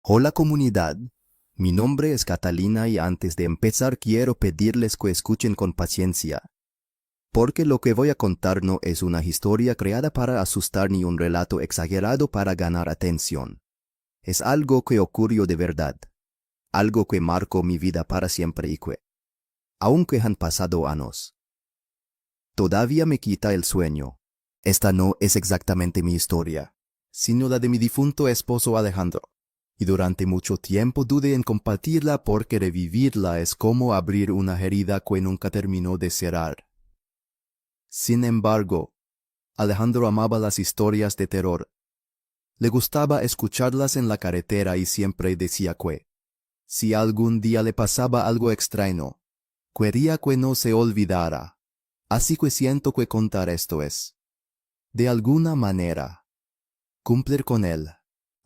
Hola comunidad, mi nombre es Catalina y antes de empezar quiero pedirles que escuchen con paciencia, porque lo que voy a contar no es una historia creada para asustar ni un relato exagerado para ganar atención. Es algo que ocurrió de verdad, algo que marcó mi vida para siempre y que, aunque han pasado años, todavía me quita el sueño. Esta no es exactamente mi historia, sino la de mi difunto esposo Alejandro. Y durante mucho tiempo dudé en compartirla porque revivirla es como abrir una herida que nunca terminó de cerrar. Sin embargo, Alejandro amaba las historias de terror. Le gustaba escucharlas en la carretera y siempre decía que, si algún día le pasaba algo extraño, quería que no se olvidara. Así que siento que contar esto es, de alguna manera, cumplir con él.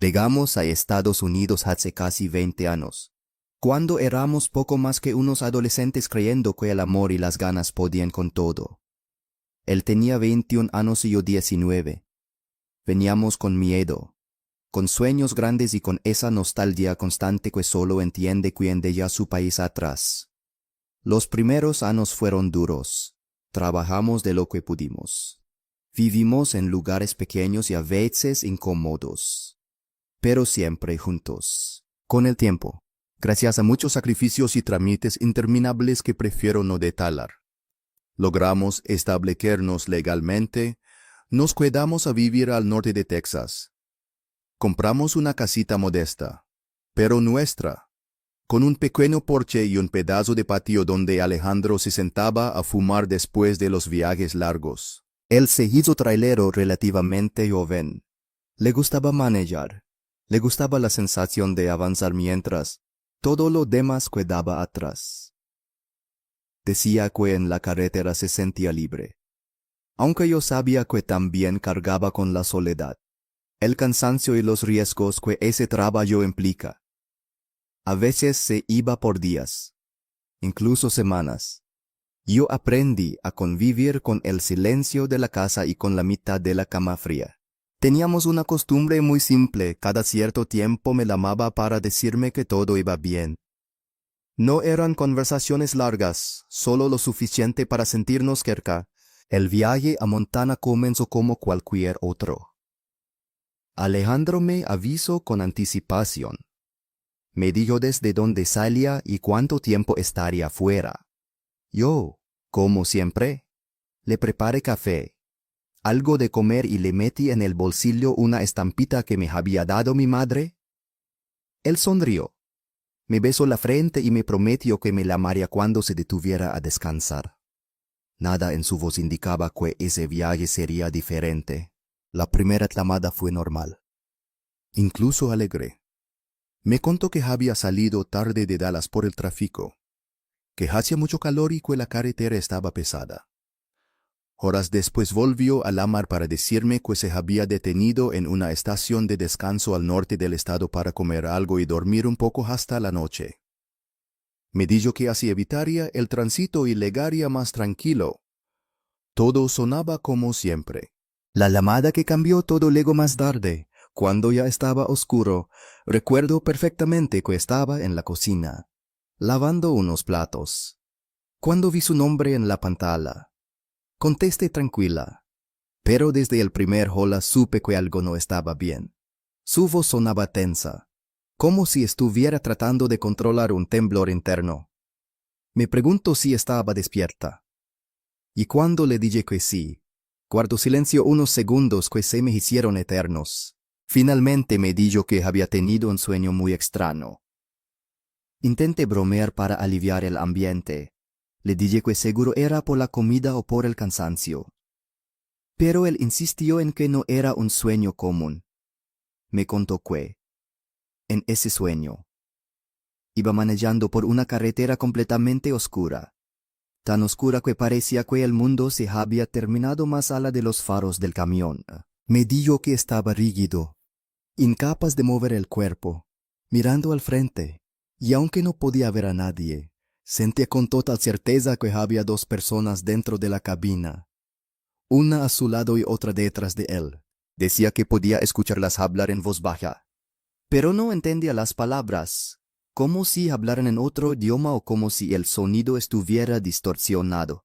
Llegamos a Estados Unidos hace casi 20 años, cuando éramos poco más que unos adolescentes creyendo que el amor y las ganas podían con todo. Él tenía 21 años y yo 19. Veníamos con miedo, con sueños grandes y con esa nostalgia constante que solo entiende quien deja su país atrás. Los primeros años fueron duros. Trabajamos de lo que pudimos. Vivimos en lugares pequeños y a veces incómodos, pero siempre juntos. Con el tiempo, gracias a muchos sacrificios y trámites interminables que prefiero no detallar, logramos establecernos legalmente, nos quedamos a vivir al norte de Texas. Compramos una casita modesta, pero nuestra, con un pequeño porche y un pedazo de patio donde Alejandro se sentaba a fumar después de los viajes largos. Él se hizo trailero relativamente joven. Le gustaba manejar. Le gustaba la sensación de avanzar mientras todo lo demás quedaba atrás. Decía que en la carretera se sentía libre, aunque yo sabía que también cargaba con la soledad, el cansancio y los riesgos que ese trabajo implica. A veces se iba por días, incluso semanas. Yo aprendí a convivir con el silencio de la casa y con la mitad de la cama fría. Teníamos una costumbre muy simple, cada cierto tiempo me llamaba para decirme que todo iba bien. No eran conversaciones largas, solo lo suficiente para sentirnos cerca. El viaje a Montana comenzó como cualquier otro. Alejandro me avisó con anticipación. Me dijo desde dónde salía y cuánto tiempo estaría fuera. Yo, como siempre, le preparé café, algo de comer y le metí en el bolsillo una estampita que me había dado mi madre. Él sonrió, me besó la frente y me prometió que me llamaría cuando se detuviera a descansar. Nada en su voz indicaba que ese viaje sería diferente. La primera llamada fue normal, incluso alegre. Me contó que había salido tarde de Dallas por el tráfico, que hacía mucho calor y que la carretera estaba pesada. Horas después volvió a llamar para decirme que se había detenido en una estación de descanso al norte del estado para comer algo y dormir un poco hasta la noche. Me dijo que así evitaría el tránsito y llegaría más tranquilo. Todo sonaba como siempre. La llamada que cambió todo llegó más tarde, cuando ya estaba oscuro. Recuerdo perfectamente que estaba en la cocina, lavando unos platos, cuando vi su nombre en la pantalla. Contesté tranquila, pero desde el primer hola supe que algo no estaba bien. Su voz sonaba tensa, como si estuviera tratando de controlar un temblor interno. Me preguntó si estaba despierta. Y cuando le dije que sí, guardó silencio unos segundos que se me hicieron eternos. Finalmente me dijo que había tenido un sueño muy extraño. Intenté bromear para aliviar el ambiente. Le dije que seguro era por la comida o por el cansancio. Pero él insistió en que no era un sueño común. Me contó que, en ese sueño, iba manejando por una carretera completamente oscura, tan oscura que parecía que el mundo se había terminado más allá de los faros del camión. Me dijo que estaba rígido, incapaz de mover el cuerpo, mirando al frente, y aunque no podía ver a nadie, sentía con total certeza que había dos personas dentro de la cabina, una a su lado y otra detrás de él. Decía que podía escucharlas hablar en voz baja, pero no entendía las palabras, como si hablaran en otro idioma o como si el sonido estuviera distorsionado.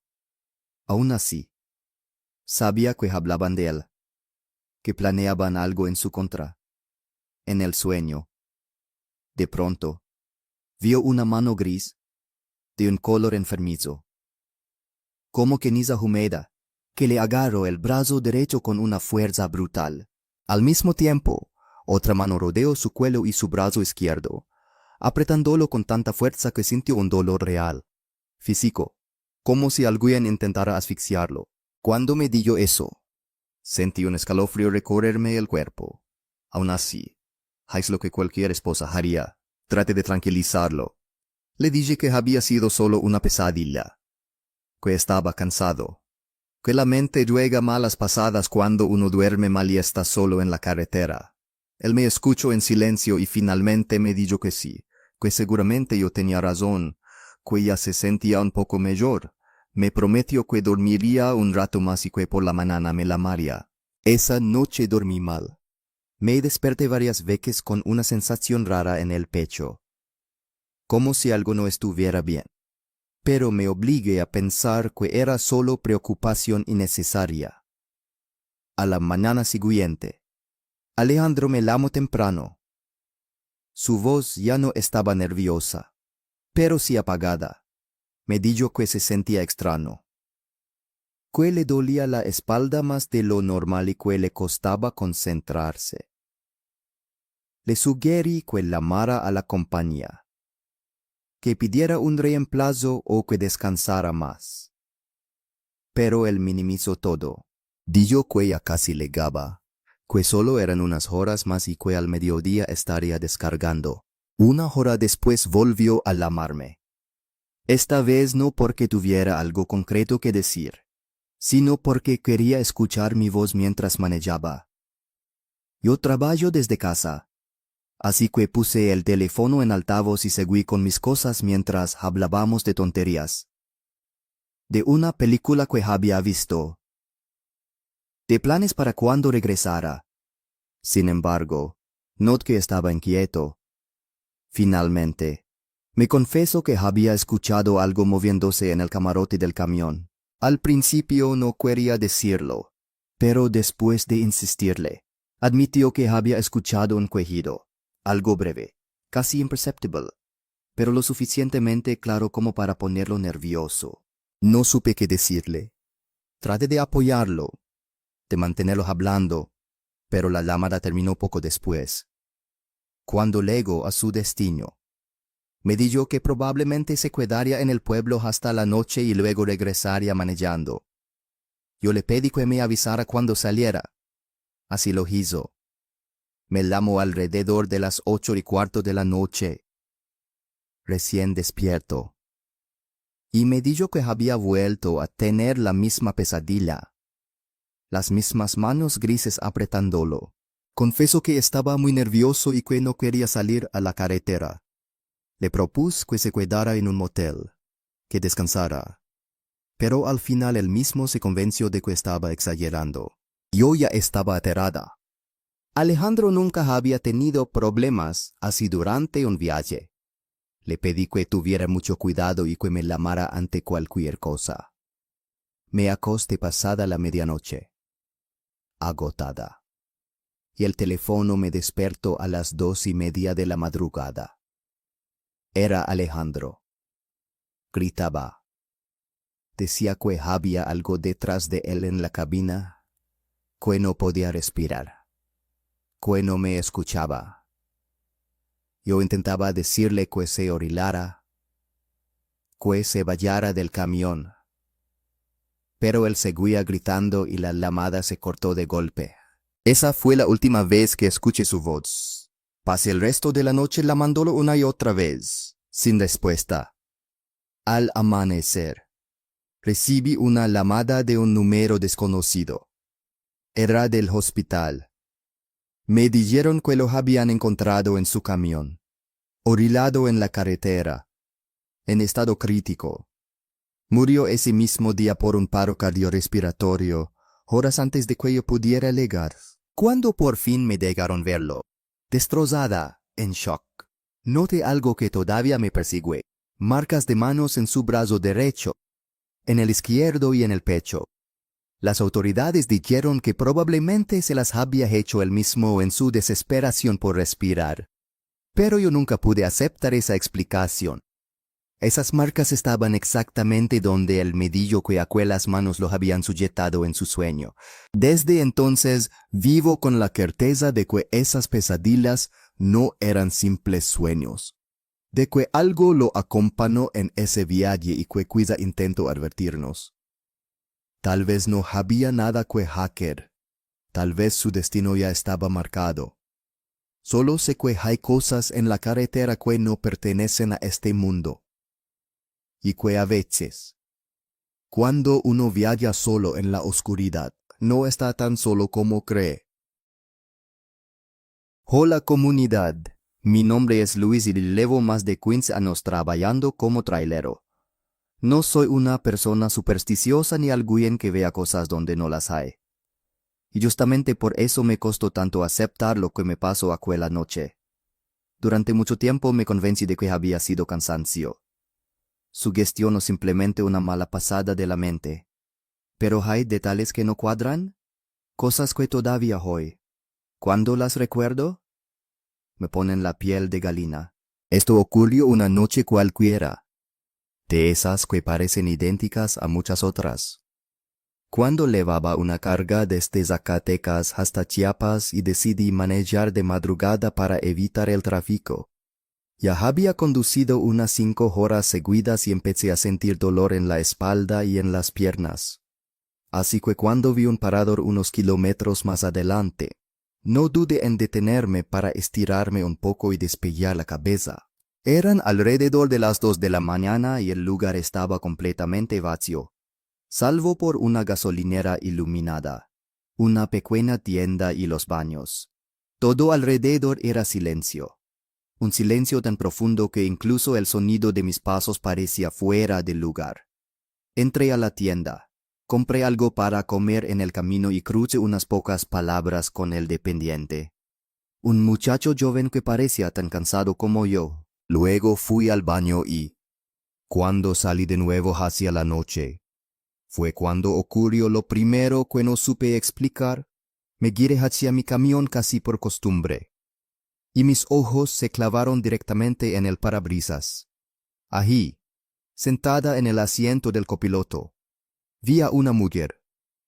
Aún así, sabía que hablaban de él, que planeaban algo en su contra. En el sueño, de pronto, vio una mano gris, de un color enfermizo, como ceniza húmeda, que le agarró el brazo derecho con una fuerza brutal. Al mismo tiempo, otra mano rodeó su cuello y su brazo izquierdo, apretándolo con tanta fuerza que sintió un dolor real, físico, como si alguien intentara asfixiarlo. Cuando me dijo eso, sentí un escalofrío recorrerme el cuerpo. Aún así, es lo que cualquier esposa haría. Traté de tranquilizarlo. Le dije que había sido solo una pesadilla, que estaba cansado, que la mente juega malas pasadas cuando uno duerme mal y está solo en la carretera. Él me escuchó en silencio y finalmente me dijo que sí, que seguramente yo tenía razón, que ya se sentía un poco mejor. Me prometió que dormiría un rato más y que por la mañana me llamaría. Esa noche dormí mal. Me desperté varias veces con una sensación rara en el pecho, como si algo no estuviera bien. Pero me obligué a pensar que era solo preocupación innecesaria. A la mañana siguiente, Alejandro me llamó temprano. Su voz ya no estaba nerviosa, pero sí apagada. Me dijo que se sentía extraño, que le dolía la espalda más de lo normal y que le costaba concentrarse. Le sugerí que llamara a la compañía, que pidiera un reemplazo o que descansara más. Pero él minimizó todo. Dijo que ya casi llegaba, que solo eran unas horas más y que al mediodía estaría descargando. Una hora después volvió a llamarme. Esta vez no porque tuviera algo concreto que decir, sino porque quería escuchar mi voz mientras manejaba. Yo trabajo desde casa, así que puse el teléfono en altavoz y seguí con mis cosas mientras hablábamos de tonterías. De una película que había visto. De planes para cuando regresara. Sin embargo, noté que estaba inquieto. Finalmente, me confesó que había escuchado algo moviéndose en el camarote del camión. Al principio no quería decirlo, pero después de insistirle, admitió que había escuchado un quejido, algo breve, casi imperceptible, pero lo suficientemente claro como para ponerlo nervioso. No supe qué decirle. Traté de apoyarlo, de mantenerlo hablando, pero la llamada terminó poco después. Cuando llegó a su destino, me dijo que probablemente se quedaría en el pueblo hasta la noche y luego regresaría manejando. Yo le pedí que me avisara cuando saliera. Así lo hizo. Me llamó alrededor de las 8:15 de la noche, recién despierto, y me dijo que había vuelto a tener la misma pesadilla, las mismas manos grises apretándolo. Confesó que estaba muy nervioso y que no quería salir a la carretera. Le propuse que se quedara en un motel, que descansara. Pero al final él mismo se convenció de que estaba exagerando. Yo ya estaba aterrada. Alejandro nunca había tenido problemas así durante un viaje. Le pedí que tuviera mucho cuidado y que me llamara ante cualquier cosa. Me acosté pasada la medianoche, agotada, y el teléfono me despertó a las 2:30 de la madrugada. Era Alejandro. Gritaba. Decía que había algo detrás de él en la cabina, que no podía respirar, que no me escuchaba. Yo intentaba decirle que se orilara, que se vayara del camión, pero él seguía gritando y la llamada se cortó de golpe. Esa fue la última vez que escuché su voz. Pasé el resto de la noche llamándolo una y otra vez, sin respuesta. Al amanecer, recibí una llamada de un número desconocido. Era del hospital. Me dijeron que lo habían encontrado en su camión, orilado en la carretera, en estado crítico. Murió ese mismo día por un paro cardiorrespiratorio, horas antes de que yo pudiera llegar. Cuando por fin me dejaron verlo, destrozada, en shock. Noté algo que todavía me persigue. Marcas de manos en su brazo derecho, en el izquierdo y en el pecho. Las autoridades dijeron que probablemente se las había hecho él mismo en su desesperación por respirar. Pero yo nunca pude aceptar esa explicación. Esas marcas estaban exactamente donde el medillo que aquellas manos lo habían sujetado en su sueño. Desde entonces vivo con la certeza de que esas pesadillas no eran simples sueños, de que algo lo acompañó en ese viaje y que quizá intentó advertirnos. Tal vez no había nada que hacer, tal vez su destino ya estaba marcado. Solo sé que hay cosas en la carretera que no pertenecen a este mundo. Y que a veces, cuando uno viaja solo en la oscuridad, no está tan solo como cree. Hola comunidad, mi nombre es Luis y llevo más de 15 años trabajando como trailero. No soy una persona supersticiosa ni alguien que vea cosas donde no las hay. Y justamente por eso me costó tanto aceptar lo que me pasó aquella noche. Durante mucho tiempo me convencí de que había sido cansancio, sugestión o simplemente una mala pasada de la mente. Pero hay detalles que no cuadran, cosas que todavía hoy, cuando las recuerdo, me ponen la piel de gallina. Esto ocurrió una noche cualquiera, de esas que parecen idénticas a muchas otras. Cuando llevaba una carga desde Zacatecas hasta Chiapas y decidí manejar de madrugada para evitar el tráfico. Ya había conducido unas 5 horas seguidas y empecé a sentir dolor en la espalda y en las piernas. Así que cuando vi un parador unos kilómetros más adelante, no dudé en detenerme para estirarme un poco y despejar la cabeza. Eran alrededor de las 2 de la mañana y el lugar estaba completamente vacío, salvo por una gasolinera iluminada, una pequeña tienda y los baños. Todo alrededor era silencio. Un silencio tan profundo que incluso el sonido de mis pasos parecía fuera del lugar. Entré a la tienda, compré algo para comer en el camino y crucé unas pocas palabras con el dependiente. Un muchacho joven que parecía tan cansado como yo. Luego fui al baño y, cuando salí de nuevo hacia la noche, fue cuando ocurrió lo primero que no supe explicar. Me giré hacia mi camión casi por costumbre, y mis ojos se clavaron directamente en el parabrisas. Allí, sentada en el asiento del copiloto, vi a una mujer.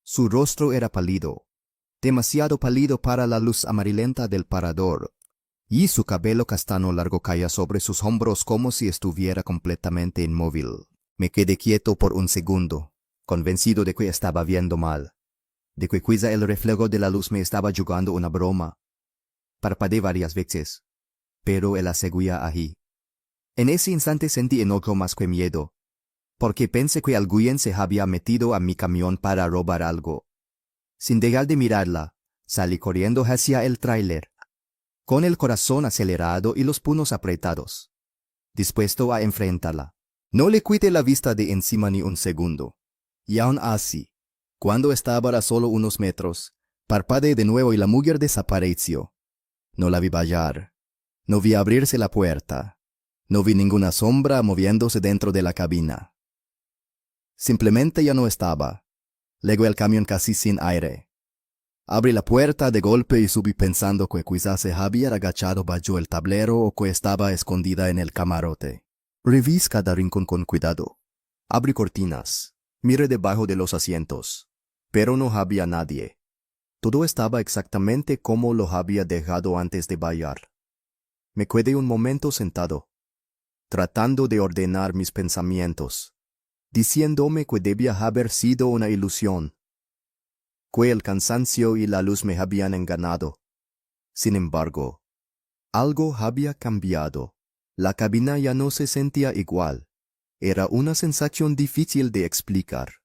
Su rostro era pálido, demasiado pálido para la luz amarillenta del parador, y su cabello castaño largo caía sobre sus hombros como si estuviera completamente inmóvil. Me quedé quieto por un segundo, convencido de que estaba viendo mal, de que quizá el reflejo de la luz me estaba jugando una broma. Parpadeé varias veces, pero él seguía allí. En ese instante sentí enojo más que miedo, porque pensé que alguien se había metido a mi camión para robar algo. Sin dejar de mirarla, salí corriendo hacia el tráiler, con el corazón acelerado y los puños apretados, dispuesto a enfrentarla. No le quité la vista de encima ni un segundo. Y aún así, cuando estaba a solo unos metros, parpadeé de nuevo y la mujer desapareció. No la vi bajar, no vi abrirse la puerta, no vi ninguna sombra moviéndose dentro de la cabina. Simplemente ya no estaba. Luego el camión casi sin aire. Abrí la puerta de golpe y subí pensando que quizás se había agachado bajo el tablero o que estaba escondida en el camarote. Revisé cada rincón con cuidado. Abrí cortinas, miré debajo de los asientos, pero no había nadie. Todo estaba exactamente como lo había dejado antes de bajar. Me quedé un momento sentado, tratando de ordenar mis pensamientos, diciéndome que debía haber sido una ilusión, que el cansancio y la luz me habían engañado. Sin embargo, algo había cambiado. La cabina ya no se sentía igual. Era una sensación difícil de explicar.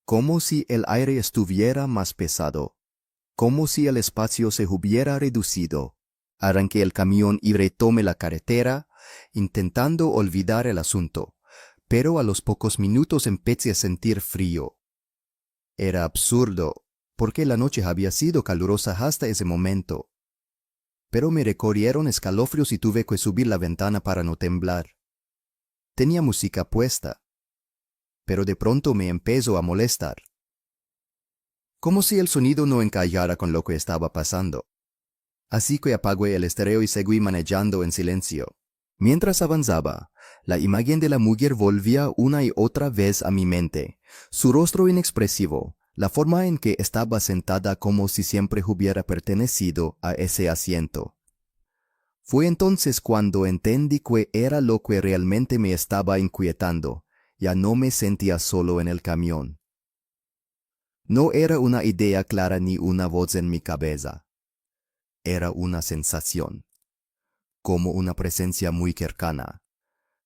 Como si el aire estuviera más pesado. Como si el espacio se hubiera reducido. Arranqué el camión y retomé la carretera, intentando olvidar el asunto, pero a los pocos minutos empecé a sentir frío. Era absurdo, porque la noche había sido calurosa hasta ese momento. pero me recorrieron escalofríos y tuve que subir la ventana para no temblar. Tenía música puesta, pero de pronto me empezó a molestar. Como si el sonido no encajara con lo que estaba pasando. Así que apagué el estéreo y seguí manejando en silencio. Mientras avanzaba, la imagen de la mujer volvía una y otra vez a mi mente. Su rostro inexpresivo, la forma en que estaba sentada como si siempre hubiera pertenecido a ese asiento. Fue entonces cuando entendí que era lo que realmente me estaba inquietando. Ya no me sentía solo en el camión. No era una idea clara ni una voz en mi cabeza. Era una sensación, como una presencia muy cercana,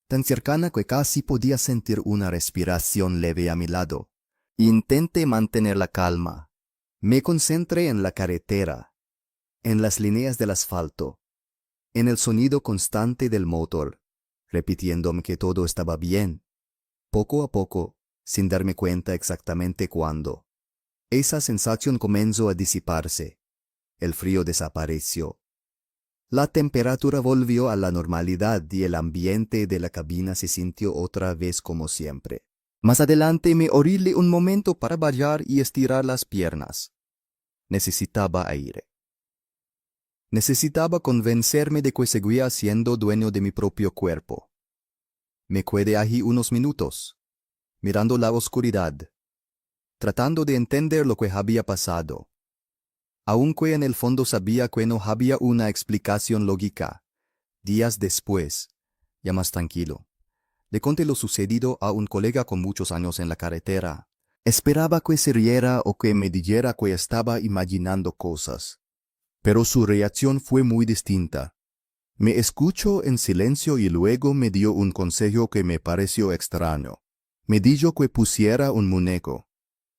tan cercana que casi podía sentir una respiración leve a mi lado. Intenté mantener la calma. Me concentré en la carretera, en las líneas del asfalto, en el sonido constante del motor, repitiéndome que todo estaba bien. Poco a poco, sin darme cuenta exactamente cuándo, esa sensación comenzó a disiparse. El frío desapareció. La temperatura volvió a la normalidad y el ambiente de la cabina se sintió otra vez como siempre. Más adelante me orillé un momento para bailar y estirar las piernas. Necesitaba aire. Necesitaba convencerme de que seguía siendo dueño de mi propio cuerpo. Me quedé allí unos minutos, mirando la oscuridad, tratando de entender lo que había pasado. Aunque en el fondo sabía que no había una explicación lógica. Días después, ya más tranquilo, le conté lo sucedido a un colega con muchos años en la carretera. Esperaba que se riera o que me dijera que estaba imaginando cosas. Pero su reacción fue muy distinta. Me escuchó en silencio y luego me dio un consejo que me pareció extraño. Me dijo que pusiera un muñeco,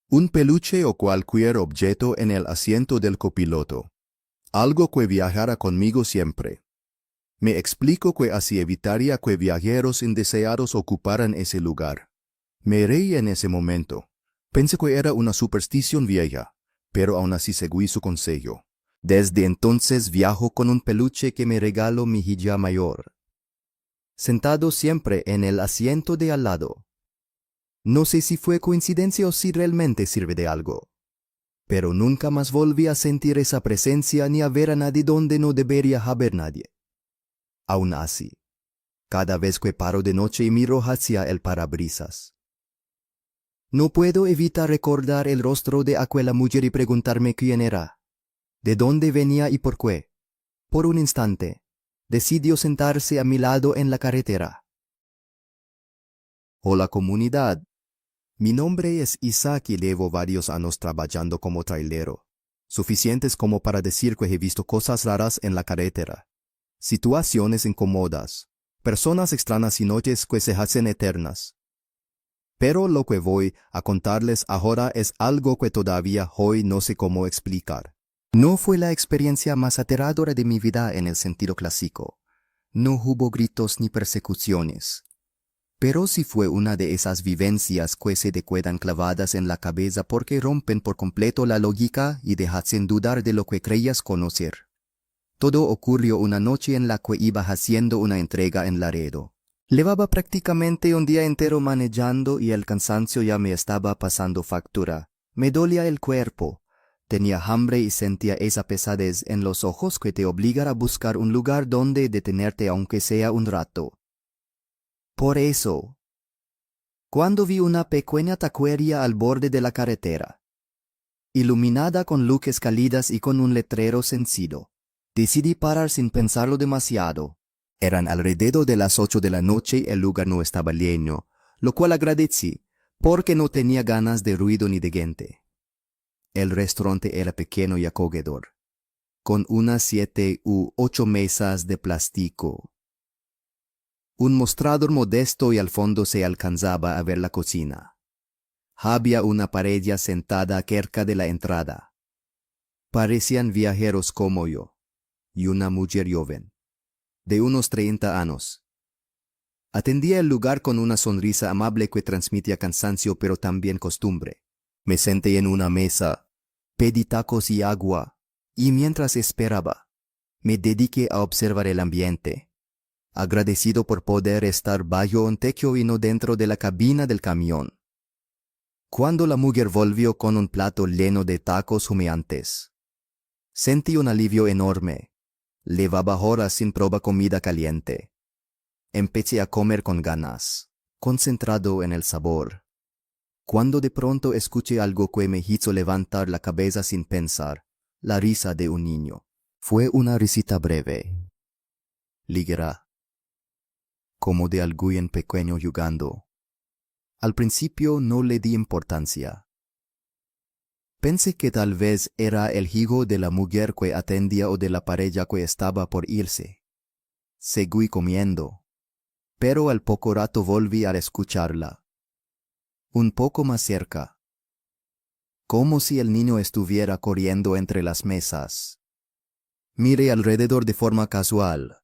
un peluche o cualquier objeto en el asiento del copiloto. Algo que viajara conmigo siempre. Me explicó que así evitaría que viajeros indeseados ocuparan ese lugar. Me reí en ese momento. Pensé que era una superstición vieja, pero aún así seguí su consejo. Desde entonces viajo con un peluche que me regaló mi hija mayor, sentado siempre en el asiento de al lado. No sé si fue coincidencia o si realmente sirve de algo, pero nunca más volví a sentir esa presencia ni a ver a nadie donde no debería haber nadie. Aún así, cada vez que paro de noche y miro hacia el parabrisas, no puedo evitar recordar el rostro de aquella mujer y preguntarme quién era, de dónde venía y por qué. Por un instante, decidió sentarse a mi lado en la carretera. Hola comunidad. Mi nombre es Isaac y llevo varios años trabajando como trailero, suficientes como para decir que he visto cosas raras en la carretera, situaciones incómodas, personas extrañas y noches que se hacen eternas. Pero lo que voy a contarles ahora es algo que todavía hoy no sé cómo explicar. No fue la experiencia más aterradora de mi vida en el sentido clásico. No hubo gritos ni persecuciones. Pero sí fue una de esas vivencias que se te quedan clavadas en la cabeza porque rompen por completo la lógica y te hacen dudar de lo que creías conocer. Todo ocurrió una noche en la que iba haciendo una entrega en Laredo. Llevaba prácticamente un día entero manejando y el cansancio ya me estaba pasando factura. Me dolía el cuerpo. Tenía hambre y sentía esa pesadez en los ojos que te obligara a buscar un lugar donde detenerte aunque sea un rato. Por eso, cuando vi una pequeña taquería al borde de la carretera, iluminada con luces cálidas y con un letrero sencillo, decidí parar sin pensarlo demasiado. Eran alrededor de las 8 de la noche y el lugar no estaba lleno, lo cual agradecí, porque no tenía ganas de ruido ni de gente. El restaurante era pequeño y acogedor, con unas 7 u 8 mesas de plástico. Un mostrador modesto y al fondo se alcanzaba a ver la cocina. Había una pareja sentada cerca de la entrada. Parecían viajeros como yo, y una mujer joven, de unos 30 años. Atendía el lugar con una sonrisa amable que transmitía cansancio pero también costumbre. Me senté en una mesa, pedí tacos y agua, y mientras esperaba, Me dediqué a observar el ambiente, agradecido por poder estar bajo un techo y no dentro de la cabina del camión. Cuando la mujer volvió con un plato lleno de tacos humeantes, sentí un alivio enorme. Llevaba horas sin probar comida caliente. Empecé a comer con ganas, concentrado en el sabor. Cuando de pronto escuché algo que me hizo levantar la cabeza sin pensar, la risa de un niño. Fue una risita breve, ligera, como de alguien pequeño jugando. Al principio no le di importancia. Pensé que tal vez era el hijo de la mujer que atendía o de la pareja que estaba por irse. Seguí comiendo, pero al poco rato volví a escucharla. Un poco más cerca, como si el niño estuviera corriendo entre las mesas. Miré alrededor de forma casual,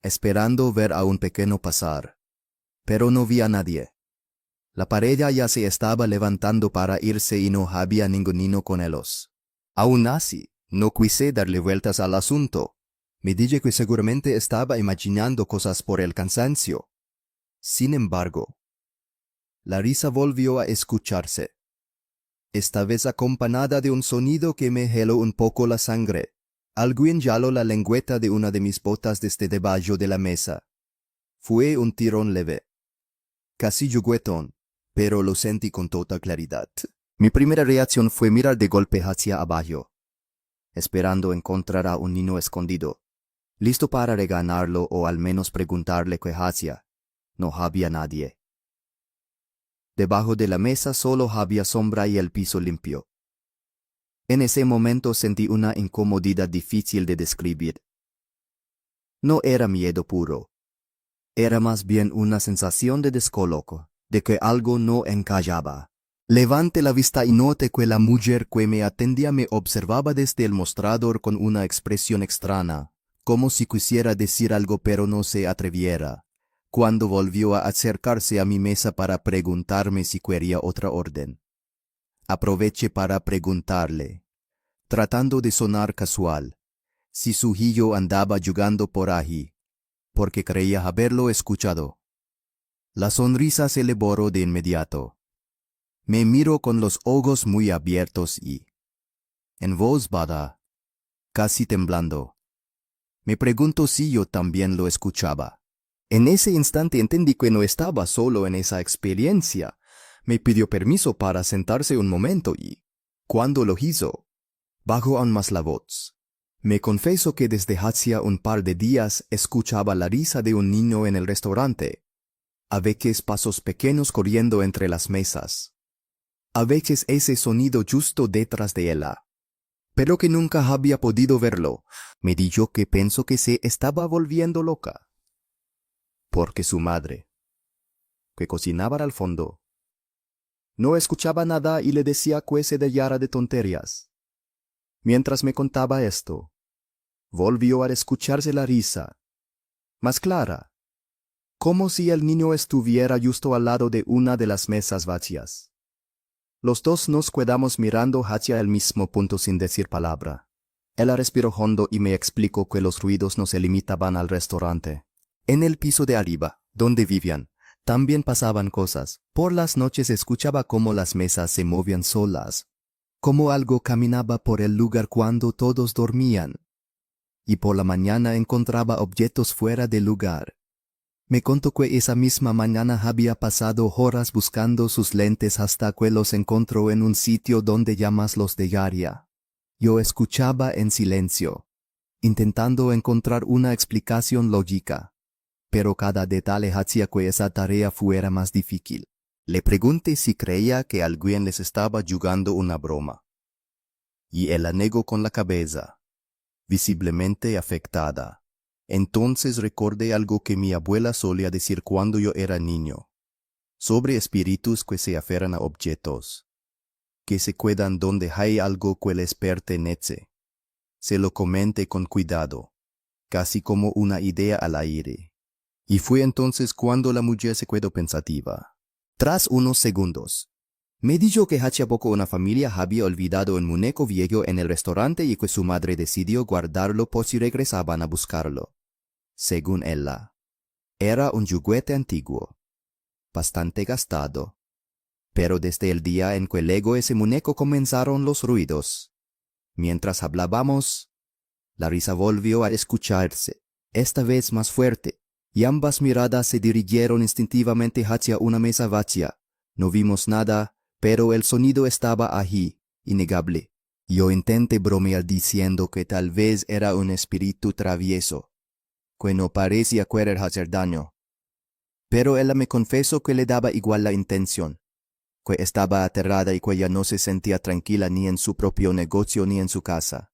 esperando ver a un pequeño pasar, pero no vi a nadie. La pareja ya se estaba levantando para irse y no había ningún niño con ellos. Aún así, no quise darle vueltas al asunto. Me dije que seguramente estaba imaginando cosas por el cansancio. Sin embargo, la risa volvió a escucharse, esta vez acompañada de un sonido que me heló un poco la sangre. Alguien jaló la lengüeta de una de mis botas desde debajo de la mesa. Fue un tirón leve, casi juguetón, pero lo sentí con toda claridad. Mi primera reacción fue mirar de golpe hacia abajo, esperando encontrar a un niño escondido, listo para regañarlo o al menos preguntarle qué hacía. No había nadie. Debajo de la mesa solo había sombra y el piso limpio. En ese momento sentí una incomodidad difícil de describir. No era miedo puro. Era más bien una sensación de descoloco, de que algo no encajaba. Levanté la vista y noté que la mujer que me atendía me observaba desde el mostrador con una expresión extraña, como si quisiera decir algo pero no se atreviera. Cuando volvió a acercarse a mi mesa para preguntarme si quería otra orden, aproveché para preguntarle, tratando de sonar casual, si su hijo andaba jugando por ahí, porque creía haberlo escuchado. La sonrisa se le borró de inmediato. Me miró con los ojos muy abiertos y, en voz baja, casi temblando, me preguntó si yo también lo escuchaba. En ese instante entendí que no estaba solo en esa experiencia. Me pidió permiso para sentarse un momento y, cuando lo hizo, bajó aún más la voz. Me confesó que desde hacía un par de días escuchaba la risa de un niño en el restaurante. A veces pasos pequeños corriendo entre las mesas. A veces ese sonido justo detrás de ella. Pero que nunca había podido verlo. Me dijo que pensó que se estaba volviendo loca. Porque su madre, que cocinaba al fondo, no escuchaba nada y le decía que se dejara de tonterías. Mientras me contaba esto, volvió a escucharse la risa, más clara, como si el niño estuviera justo al lado de una de las mesas vacías. Los dos nos quedamos mirando hacia el mismo punto sin decir palabra. Ella respiró hondo y me explicó que los ruidos no se limitaban al restaurante. En el piso de arriba, donde vivían, también pasaban cosas. Por las noches escuchaba cómo las mesas se movían solas, como algo caminaba por el lugar cuando todos dormían. Y por la mañana encontraba objetos fuera del lugar. Me contó que esa misma mañana había pasado horas buscando sus lentes hasta que los encontró en un sitio donde jamás los dejaría. Yo escuchaba en silencio, intentando encontrar una explicación lógica. Pero cada detalle hacía que esa tarea fuera más difícil. Le pregunté si creía que alguien les estaba jugando una broma. Y él negó con la cabeza, visiblemente afectada. Entonces recordé algo que mi abuela solía decir cuando yo era niño, sobre espíritus que se aferran a objetos, que se quedan donde hay algo que les pertenece. Se lo comenté con cuidado, casi como una idea al aire. Y fue entonces cuando la mujer se quedó pensativa. Tras unos segundos, Me dijo que hacía poco una familia había olvidado un muñeco viejo en el restaurante y que su madre decidió guardarlo por si regresaban a buscarlo. Según ella, era un juguete antiguo, bastante gastado. Pero desde el día en que legó ese muñeco comenzaron los ruidos. Mientras hablábamos, la risa volvió a escucharse, esta vez más fuerte, y ambas miradas se dirigieron instintivamente hacia una mesa vacía. No vimos nada, pero el sonido estaba allí, innegable. Yo intenté bromear diciendo que tal vez era un espíritu travieso, que no parecía querer hacer daño. Pero ella me confesó que le daba igual la intención, que estaba aterrada y que ya no se sentía tranquila ni en su propio negocio ni en su casa.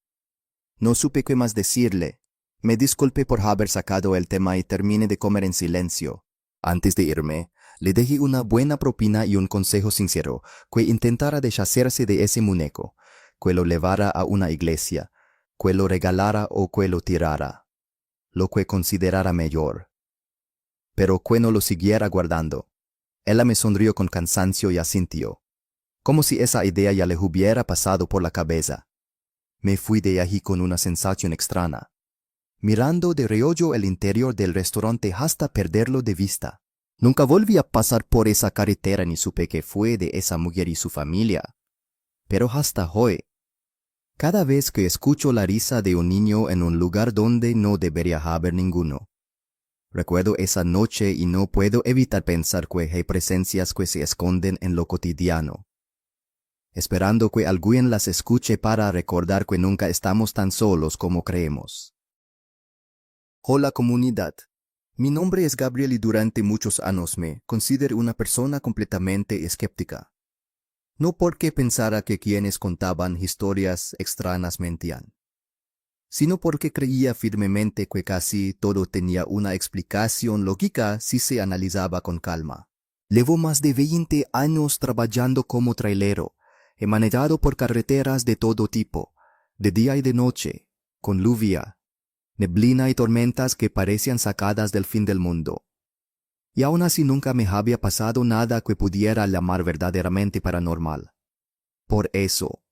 No supe qué más decirle. Me disculpé por haber sacado el tema y terminé de comer en silencio. Antes de irme, le dejé una buena propina y un consejo sincero, que intentara deshacerse de ese muñeco, que lo llevara a una iglesia, que lo regalara o que lo tirara, lo que considerara mejor, pero que no lo siguiera guardando. Ella me sonrió con cansancio y asintió, como si esa idea ya le hubiera pasado por la cabeza. Me fui de allí con una sensación extraña, mirando de reojo el interior del restaurante hasta perderlo de vista. Nunca volví a pasar por esa carretera ni supe qué fue de esa mujer y su familia. Pero hasta hoy, cada vez que escucho la risa de un niño en un lugar donde no debería haber ninguno, recuerdo esa noche y no puedo evitar pensar que hay presencias que se esconden en lo cotidiano, esperando que alguien las escuche para recordar que nunca estamos tan solos como creemos. Hola comunidad. Mi nombre es Gabriel y durante muchos años me consideré una persona completamente escéptica. No porque pensara que quienes contaban historias extrañas mentían, sino porque creía firmemente que casi todo tenía una explicación lógica si se analizaba con calma. Llevo más de 20 años trabajando como trailero. He manejado por carreteras de todo tipo, de día y de noche, con lluvia, neblina y tormentas que parecían sacadas del fin del mundo. Y aún así nunca me había pasado nada que pudiera llamar verdaderamente paranormal. Por eso,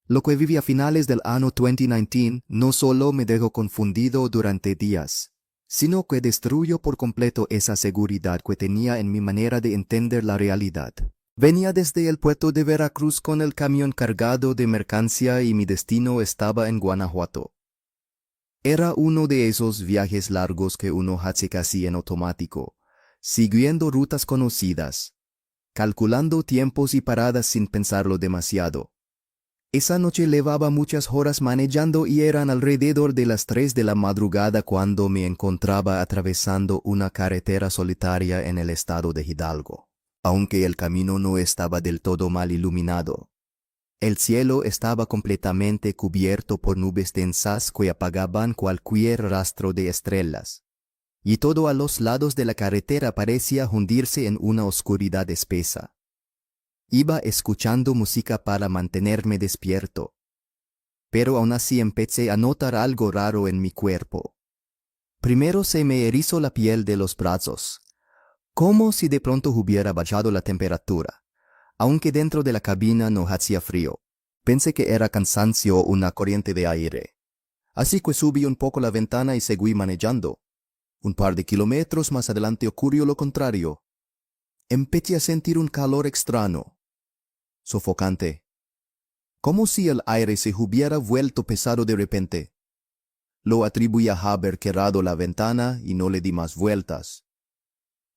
lo que viví a finales del año 2019 no solo me dejó confundido durante días, sino que destruyó por completo esa seguridad que tenía en mi manera de entender la realidad. Venía desde el puerto de Veracruz con el camión cargado de mercancía y mi destino estaba en Guanajuato. Era uno de esos viajes largos que uno hace casi en automático, siguiendo rutas conocidas, calculando tiempos y paradas sin pensarlo demasiado. Esa noche llevaba muchas horas manejando y eran alrededor de las 3 de la madrugada cuando me encontraba atravesando una carretera solitaria en el estado de Hidalgo. Aunque el camino no estaba del todo mal iluminado, el cielo estaba completamente cubierto por nubes densas que apagaban cualquier rastro de estrellas, y todo a los lados de la carretera parecía hundirse en una oscuridad espesa. Iba escuchando música para mantenerme despierto, pero aún así empecé a notar algo raro en mi cuerpo. Primero se me erizó la piel de los brazos, como si de pronto hubiera bajado la temperatura. Aunque dentro de la cabina no hacía frío, pensé que era cansancio o una corriente de aire. Así que subí un poco la ventana y seguí manejando. Un par de kilómetros más adelante ocurrió lo contrario. Empecé a sentir un calor extraño, sofocante, como si el aire se hubiera vuelto pesado de repente. Lo atribuí a haber cerrado la ventana y no le di más vueltas.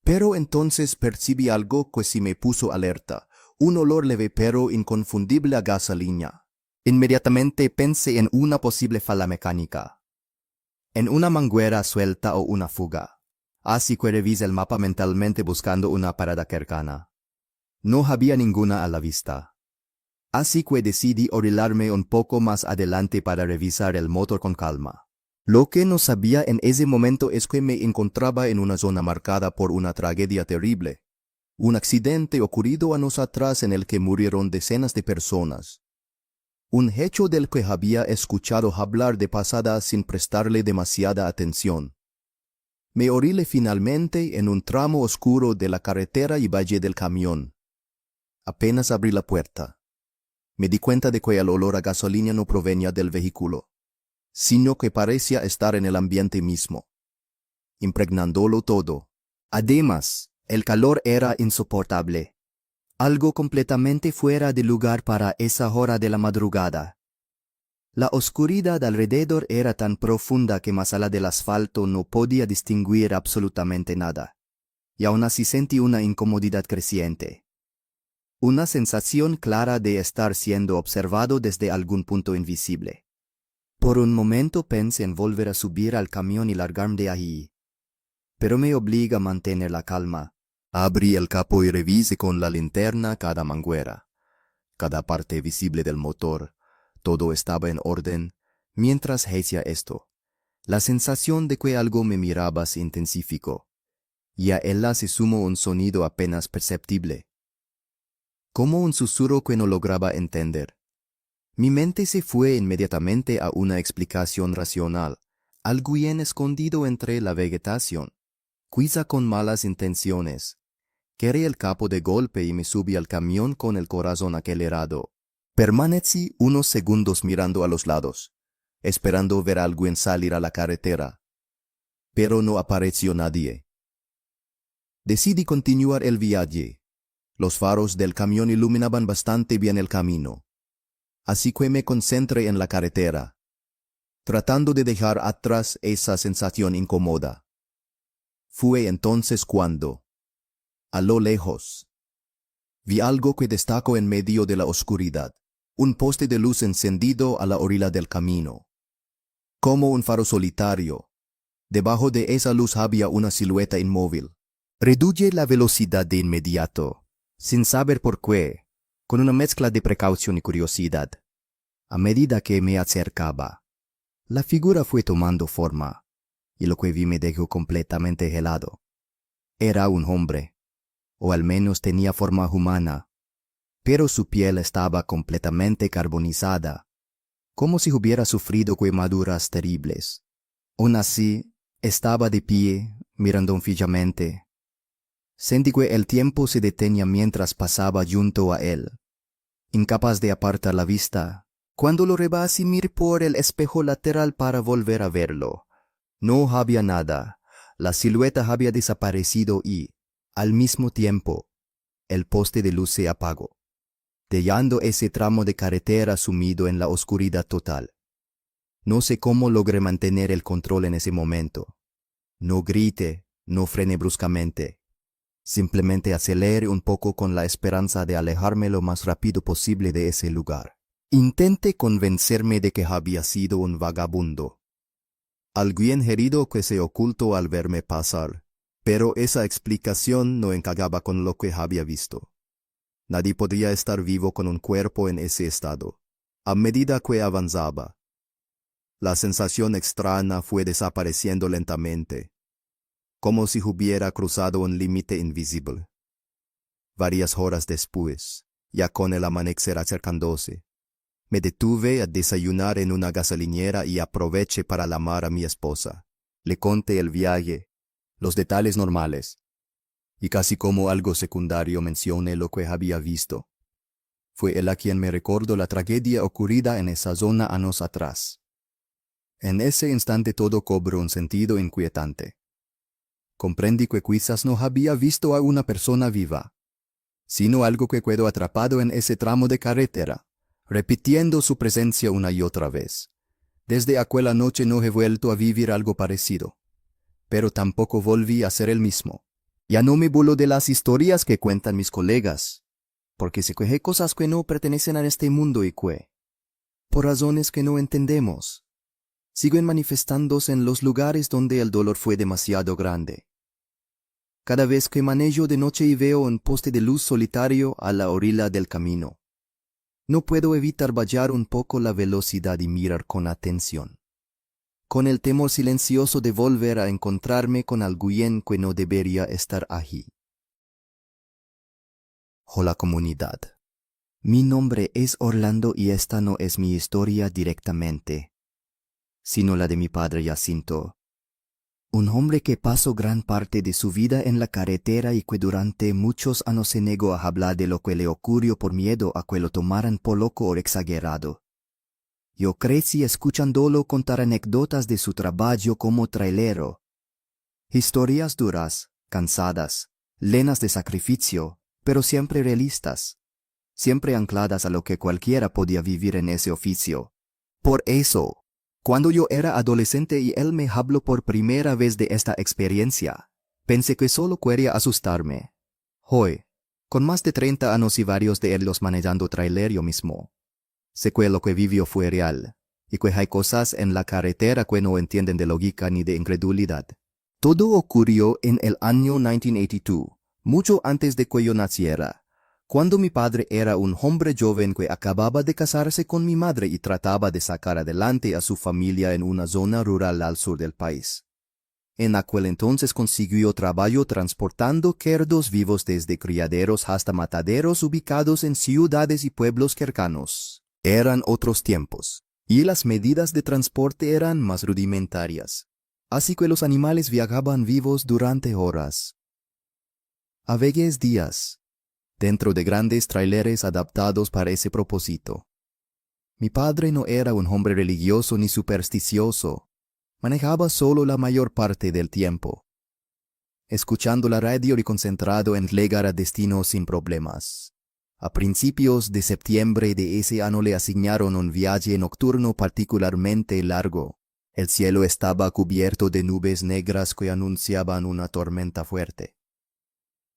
Pero entonces percibí algo que sí me puso alerta. Un olor leve pero inconfundible a gasolina. Inmediatamente pensé en una posible falla mecánica, en una manguera suelta o una fuga. Así que revisé el mapa mentalmente buscando una parada cercana. No había ninguna a la vista. Así que decidí orilarme un poco más adelante para revisar el motor con calma. Lo que no sabía en ese momento es que me encontraba en una zona marcada por una tragedia terrible. Un accidente ocurrido años atrás en el que murieron decenas de personas. Un hecho del que había escuchado hablar de pasada sin prestarle demasiada atención. Me orilé finalmente en un tramo oscuro de la carretera y bajé del camión. Apenas abrí la puerta, me di cuenta de que el olor a gasolina no provenía del vehículo, sino que parecía estar en el ambiente mismo, impregnándolo todo. Además, el calor era insoportable, algo completamente fuera de lugar para esa hora de la madrugada. La oscuridad alrededor era tan profunda que más allá del asfalto no podía distinguir absolutamente nada, y aún así sentí una incomodidad creciente. Una sensación clara de estar siendo observado desde algún punto invisible. Por un momento pensé en volver a subir al camión y largarme de ahí, pero me obliga a mantener la calma. Abrí el capó y revisé con la linterna cada manguera, cada parte visible del motor. Todo estaba en orden. Mientras hacía esto, la sensación de que algo me miraba se intensificó, y a ella se sumó un sonido apenas perceptible, como un susurro que no lograba entender. Mi mente se fue inmediatamente a una explicación racional, algo bien escondido entre la vegetación, quizá con malas intenciones. Quebré el capó de golpe y me subí al camión con el corazón acelerado. Permanecí unos segundos mirando a los lados, esperando ver a alguien salir a la carretera, pero no apareció nadie. Decidí continuar el viaje. Los faros del camión iluminaban bastante bien el camino, así que me concentré en la carretera, tratando de dejar atrás esa sensación incómoda. Fue entonces cuando, a lo lejos, vi algo que destacó en medio de la oscuridad, un poste de luz encendido a la orilla del camino, como un faro solitario. Debajo de esa luz había una silueta inmóvil. Reduje la velocidad de inmediato, sin saber por qué, con una mezcla de precaución y curiosidad. A medida que me acercaba, la figura fue tomando forma, y lo que vi me dejó completamente helado. Era un hombre, o al menos tenía forma humana, pero su piel estaba completamente carbonizada, como si hubiera sufrido quemaduras terribles. Aún así, estaba de pie, mirando fijamente. Sentí que el tiempo se detenía mientras pasaba junto a él, incapaz de apartar la vista. Cuando lo rebasé, miré por el espejo lateral para volver a verlo. No había nada. La silueta había desaparecido y, al mismo tiempo, el poste de luz se apagó, dejando ese tramo de carretera sumido en la oscuridad total. No sé cómo logré mantener el control en ese momento. No grité, no frené bruscamente. Simplemente aceleré un poco con la esperanza de alejarme lo más rápido posible de ese lugar. Intenté convencerme de que había sido un vagabundo, alguien herido que se ocultó al verme pasar, pero esa explicación no encajaba con lo que había visto. Nadie podía estar vivo con un cuerpo en ese estado. A medida que avanzaba, la sensación extraña fue desapareciendo lentamente, como si hubiera cruzado un límite invisible. Varias horas después, ya con el amanecer acercándose, me detuve a desayunar en una gasolinera y aproveché para llamar a mi esposa. Le conté el viaje, los detalles normales, y casi como algo secundario mencioné lo que había visto. Fue ella quien me recordó la tragedia ocurrida en esa zona años atrás. En ese instante todo cobró un sentido inquietante. Comprendí que quizás no había visto a una persona viva, sino algo que quedó atrapado en ese tramo de carretera, repitiendo su presencia una y otra vez. Desde aquella noche no he vuelto a vivir algo parecido, pero tampoco volví a ser el mismo. Ya no me burlo de las historias que cuentan mis colegas, porque sé que hay cosas que no pertenecen a este mundo y que, por razones que no entendemos, siguen manifestándose en los lugares donde el dolor fue demasiado grande. Cada vez que manejo de noche y veo un poste de luz solitario a la orilla del camino, no puedo evitar bajar un poco la velocidad y mirar con atención, con el temor silencioso de volver a encontrarme con alguien que no debería estar allí. Hola comunidad. Mi nombre es Orlando y esta no es mi historia directamente, sino la de mi padre Jacinto. Un hombre que pasó gran parte de su vida en la carretera y que durante muchos años se negó a hablar de lo que le ocurrió por miedo a que lo tomaran por loco o exagerado. Yo crecí escuchándolo contar anécdotas de su trabajo como trailero. Historias duras, cansadas, llenas de sacrificio, pero siempre realistas, siempre ancladas a lo que cualquiera podía vivir en ese oficio. Por eso, cuando yo era adolescente y él me habló por primera vez de esta experiencia, pensé que solo quería asustarme. Hoy, con más de 30 años y varios de ellos manejando trailer yo mismo, sé que lo que vivió fue real, y que hay cosas en la carretera que no entienden de lógica ni de incredulidad. Todo ocurrió en el año 1982, mucho antes de que yo naciera, cuando mi padre era un hombre joven que acababa de casarse con mi madre y trataba de sacar adelante a su familia en una zona rural al sur del país. En aquel entonces consiguió trabajo transportando cerdos vivos desde criaderos hasta mataderos ubicados en ciudades y pueblos cercanos. Eran otros tiempos, y las medidas de transporte eran más rudimentarias, así que los animales viajaban vivos durante horas, a veces días, dentro de grandes traileres adaptados para ese propósito. Mi padre no era un hombre religioso ni supersticioso, manejaba solo la mayor parte del tiempo, escuchando la radio y concentrado en llegar a destino sin problemas. A principios de septiembre de ese año le asignaron un viaje nocturno particularmente largo. El cielo estaba cubierto de nubes negras que anunciaban una tormenta fuerte,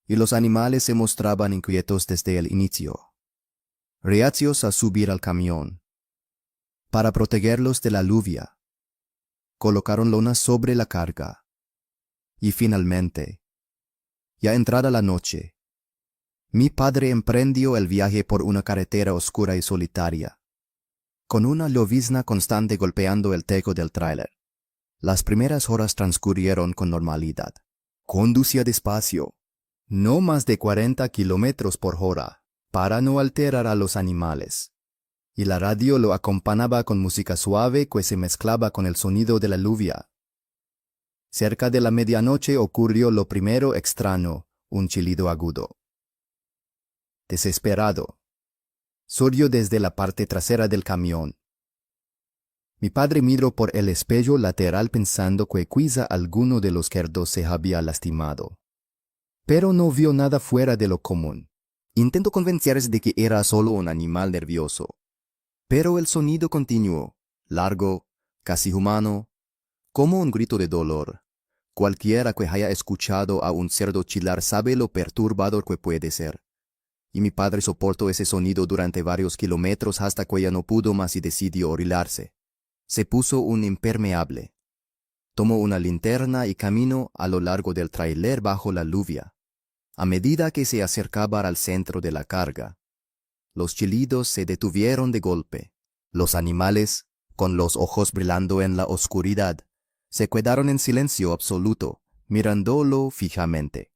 y los animales se mostraban inquietos desde el inicio, reacios a subir al camión. Para protegerlos de la lluvia, colocaron lonas sobre la carga. Y finalmente, ya entrada la noche, mi padre emprendió el viaje por una carretera oscura y solitaria, con una llovizna constante golpeando el techo del tráiler. Las primeras horas transcurrieron con normalidad. Conducía despacio, no más de 40 kilómetros por hora, para no alterar a los animales, y la radio lo acompañaba con música suave que se mezclaba con el sonido de la lluvia. Cerca de la medianoche ocurrió lo primero extraño, un chillido agudo. Desesperado, surgió desde la parte trasera del camión. Mi padre miró por el espejo lateral pensando que quizá alguno de los cerdos se había lastimado, pero no vio nada fuera de lo común. Intentó convencerse de que era solo un animal nervioso, pero el sonido continuó, largo, casi humano, como un grito de dolor. Cualquiera que haya escuchado a un cerdo chillar sabe lo perturbador que puede ser. Y mi padre soportó ese sonido durante varios kilómetros hasta que ya no pudo más y decidió orilarse. Se puso un impermeable. Tomó una linterna y caminó a lo largo del tráiler bajo la lluvia. A medida que se acercaba al centro de la carga, los chillidos se detuvieron de golpe. Los animales, con los ojos brillando en la oscuridad, se quedaron en silencio absoluto, mirándolo fijamente.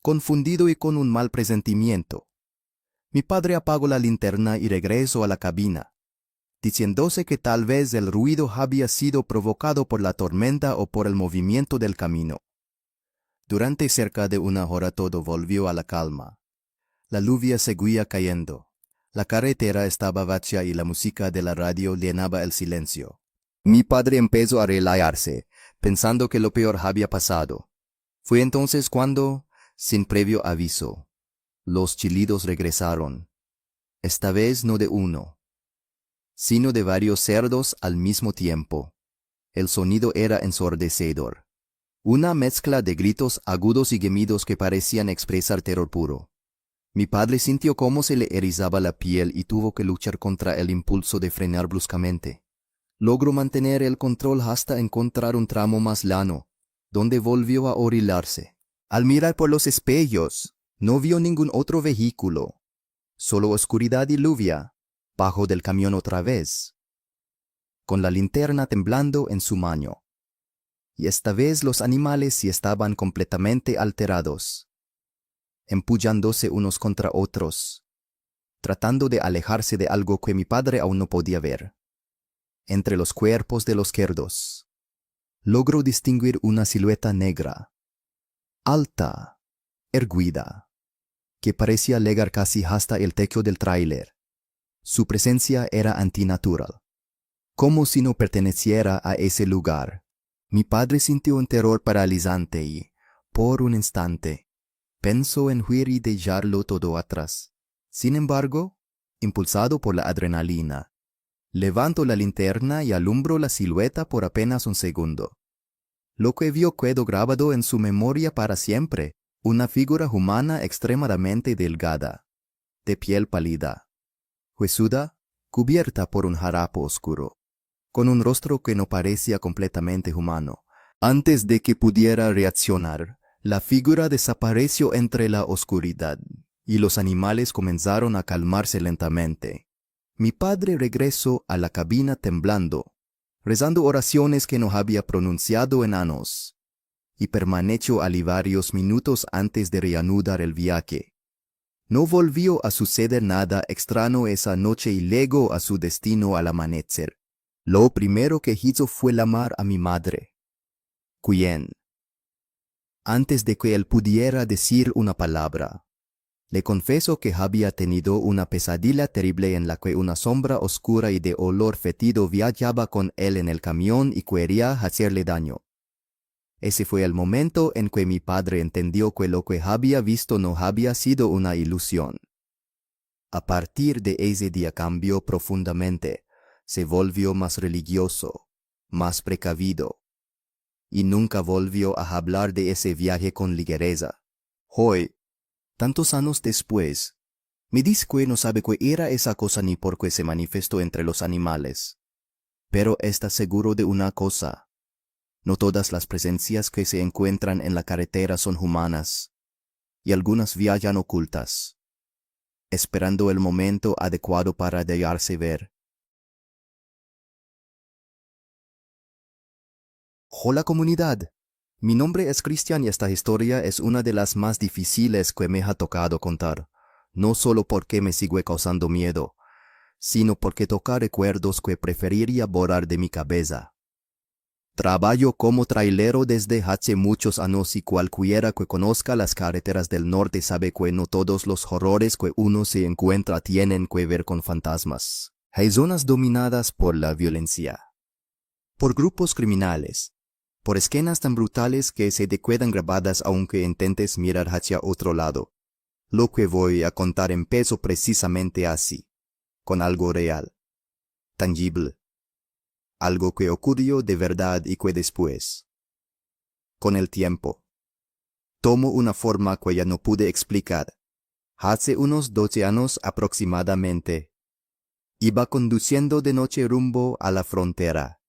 Confundido y con un mal presentimiento, mi padre apagó la linterna y regresó a la cabina, diciéndose que tal vez el ruido había sido provocado por la tormenta o por el movimiento del camino. Durante cerca de una hora todo volvió a la calma. La lluvia seguía cayendo. La carretera estaba vacía y la música de la radio llenaba el silencio. Mi padre empezó a relajarse, pensando que lo peor había pasado. Fue entonces cuando, sin previo aviso, los chillidos regresaron. Esta vez no de uno, sino de varios cerdos al mismo tiempo. El sonido era ensordecedor. Una mezcla de gritos agudos y gemidos que parecían expresar terror puro. Mi padre sintió cómo se le erizaba la piel y tuvo que luchar contra el impulso de frenar bruscamente. Logró mantener el control hasta encontrar un tramo más llano, donde volvió a orilarse. Al mirar por los espejos, no vio ningún otro vehículo, solo oscuridad y lluvia, bajo del camión otra vez, con la linterna temblando en su mano. Y esta vez los animales sí estaban completamente alterados, empullándose unos contra otros, tratando de alejarse de algo que mi padre aún no podía ver. Entre los cuerpos de los cerdos, logro distinguir una silueta negra, alta, erguida, que parecía llegar casi hasta el techo del tráiler. Su presencia era antinatural, como si no perteneciera a ese lugar. Mi padre sintió un terror paralizante y, por un instante, pensó en huir y dejarlo todo atrás. Sin embargo, impulsado por la adrenalina, levanto la linterna y alumbro la silueta por apenas un segundo. Lo que vio quedó grabado en su memoria para siempre, una figura humana extremadamente delgada, de piel pálida, huesuda, cubierta por un harapo oscuro, con un rostro que no parecía completamente humano. Antes de que pudiera reaccionar, la figura desapareció entre la oscuridad, y los animales comenzaron a calmarse lentamente. Mi padre regresó a la cabina temblando, rezando oraciones que no había pronunciado en años, y permaneció allí varios minutos antes de reanudar el viaje. No volvió a suceder nada extraño esa noche y llegó a su destino al amanecer. Lo primero que hizo fue llamar a mi madre, quien, antes de que él pudiera decir una palabra, le confesó que había tenido una pesadilla terrible en la que una sombra oscura y de olor fétido viajaba con él en el camión y quería hacerle daño. Ese fue el momento en que mi padre entendió que lo que había visto no había sido una ilusión. A partir de ese día cambió profundamente, se volvió más religioso, más precavido, y nunca volvió a hablar de ese viaje con ligereza. Hoy, tantos años después, me dice que no sabe qué era esa cosa ni por qué se manifestó entre los animales. Pero está seguro de una cosa: no todas las presencias que se encuentran en la carretera son humanas, y algunas viajan ocultas, esperando el momento adecuado para dejarse ver. Hola comunidad, mi nombre es Cristian y esta historia es una de las más difíciles que me ha tocado contar, no solo porque me sigue causando miedo, sino porque toca recuerdos que preferiría borrar de mi cabeza. Trabajo como trailero desde hace muchos años y cualquiera que conozca las carreteras del norte sabe que no todos los horrores que uno se encuentra tienen que ver con fantasmas. Hay zonas dominadas por la violencia, por grupos criminales, por escenas tan brutales que se te quedan grabadas aunque intentes mirar hacia otro lado. Lo que voy a contar empezó precisamente así, con algo real, tangible, algo que ocurrió de verdad y que después, con el tiempo, tomó una forma que ya no pude explicar. Hace unos 12 años aproximadamente, iba conduciendo de noche rumbo a la frontera.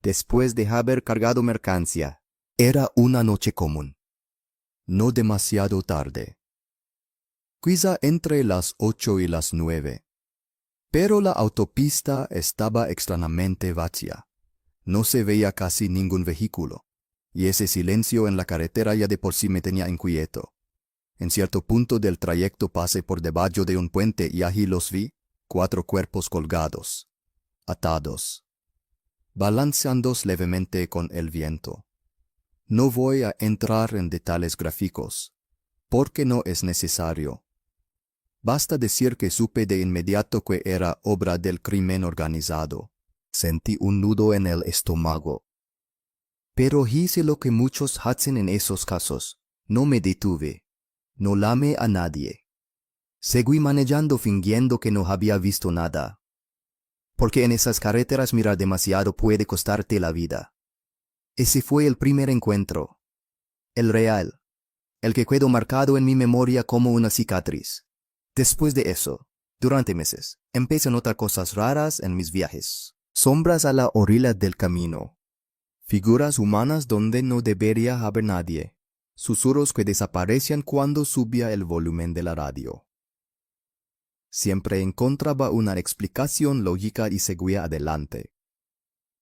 Después de haber cargado mercancía, era una noche común, no demasiado tarde, quizá entre las 8 y las 9. Pero la autopista estaba extrañamente vacía. No se veía casi ningún vehículo, y ese silencio en la carretera ya de por sí me tenía inquieto. En cierto punto del trayecto pasé por debajo de un puente y allí los vi, 4 cuerpos colgados, atados, balanceándose levemente con el viento. No voy a entrar en detalles gráficos, porque no es necesario. Basta decir que supe de inmediato que era obra del crimen organizado. Sentí un nudo en el estómago. Pero hice lo que muchos hacen en esos casos. No me detuve. No llamé a nadie. Seguí manejando fingiendo que no había visto nada. Porque en esas carreteras mirar demasiado puede costarte la vida. Ese fue el primer encuentro. El real. El que quedó marcado en mi memoria como una cicatriz. Después de eso, durante meses, empecé a notar cosas raras en mis viajes. Sombras a la orilla del camino. Figuras humanas donde no debería haber nadie. Susurros que desaparecían cuando subía el volumen de la radio. Siempre encontraba una explicación lógica y seguía adelante,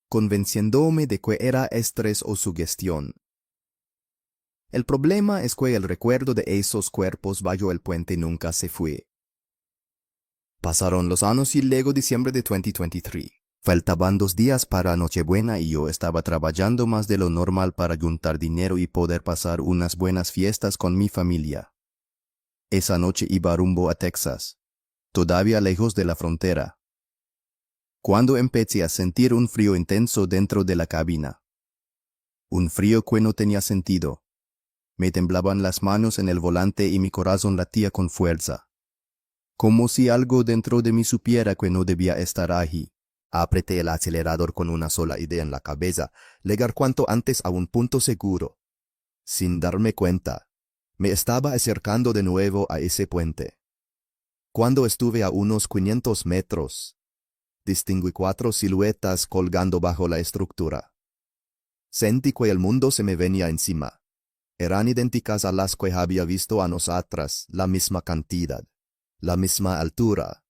convenciéndome de que era estrés o sugestión. El problema es que el recuerdo de esos cuerpos bajo el puente nunca se fue. Pasaron los años y llegó diciembre de 2023. Faltaban 2 días para Nochebuena y yo estaba trabajando más de lo normal para juntar dinero y poder pasar unas buenas fiestas con mi familia. Esa noche iba rumbo a Texas, todavía lejos de la frontera, cuando empecé a sentir un frío intenso dentro de la cabina. Un frío que no tenía sentido. Me temblaban las manos en el volante y mi corazón latía con fuerza, como si algo dentro de mí supiera que no debía estar allí. Apreté el acelerador con una sola idea en la cabeza: llegar cuanto antes a un punto seguro. Sin darme cuenta, me estaba acercando de nuevo a ese puente. Cuando estuve a unos 500 metros, distinguí 4 siluetas colgando bajo la estructura. Sentí que el mundo se me venía encima. Eran idénticas a las que había visto años atrás, la misma cantidad, la misma altura,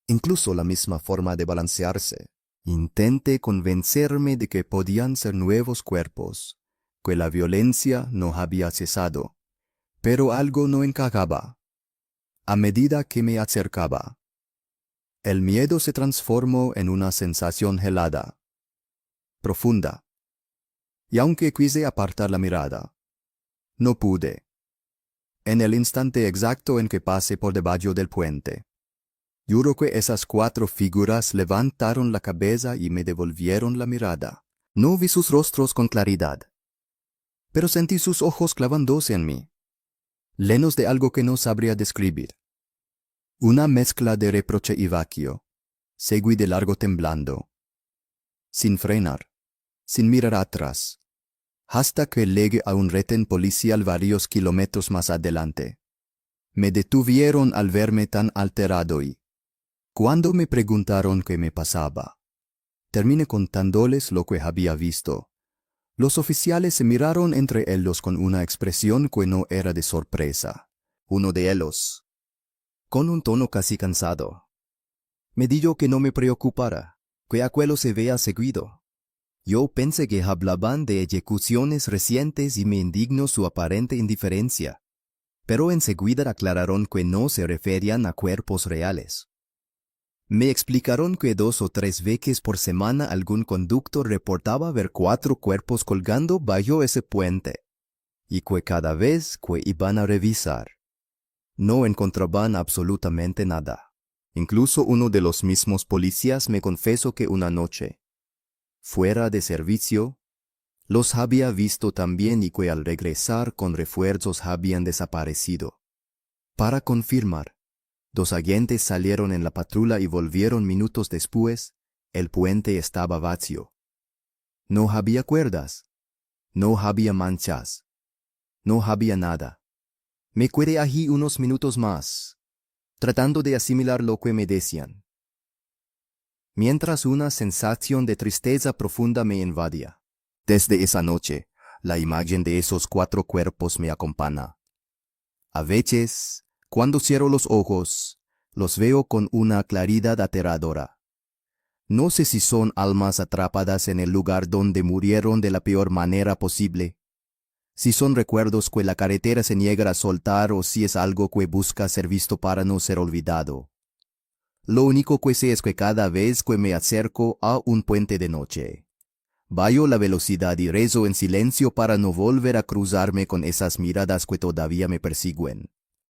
incluso la misma forma de balancearse. Intenté convencerme de que podían ser nuevos cuerpos, que la violencia no había cesado, pero algo no encajaba. A medida que me acercaba, el miedo se transformó en una sensación helada, profunda. Y aunque quise apartar la mirada, no pude. En el instante exacto en que pasé por debajo del puente, juro que esas 4 figuras levantaron la cabeza y me devolvieron la mirada. No vi sus rostros con claridad, pero sentí sus ojos clavándose en mí, llenos de algo que no sabría describir. Una mezcla de reproche y vacío. Seguí de largo temblando, sin frenar, sin mirar atrás, hasta que llegué a un retén policial varios kilómetros más adelante. Me detuvieron al verme tan alterado y, cuando me preguntaron qué me pasaba, terminé contándoles lo que había visto. Los oficiales se miraron entre ellos con una expresión que no era de sorpresa. Uno de ellos, con un tono casi cansado, me dijo que no me preocupara, que aquello se vea seguido. Yo pensé que hablaban de ejecuciones recientes y me indignó su aparente indiferencia, pero enseguida aclararon que no se referían a cuerpos reales. Me explicaron que 2 o 3 veces por semana algún conductor reportaba ver 4 cuerpos colgando bajo ese puente, y que cada vez que iban a revisar, no encontraban absolutamente nada. Incluso uno de los mismos policías me confesó que una noche, fuera de servicio, los había visto también y que al regresar con refuerzos habían desaparecido. Para confirmar, 2 agentes salieron en la patrulla y volvieron minutos después. El puente estaba vacío. No había cuerdas, no había manchas, no había nada. Me quedé allí unos minutos más, tratando de asimilar lo que me decían, mientras una sensación de tristeza profunda me invadía. Desde esa noche, la imagen de esos 4 cuerpos me acompaña. A veces, cuando cierro los ojos, los veo con una claridad aterradora. No sé si son almas atrapadas en el lugar donde murieron de la peor manera posible, si son recuerdos que la carretera se niega a soltar o si es algo que busca ser visto para no ser olvidado. Lo único que sé es que cada vez que me acerco a un puente de noche, bajo la velocidad y rezo en silencio para no volver a cruzarme con esas miradas que todavía me persiguen.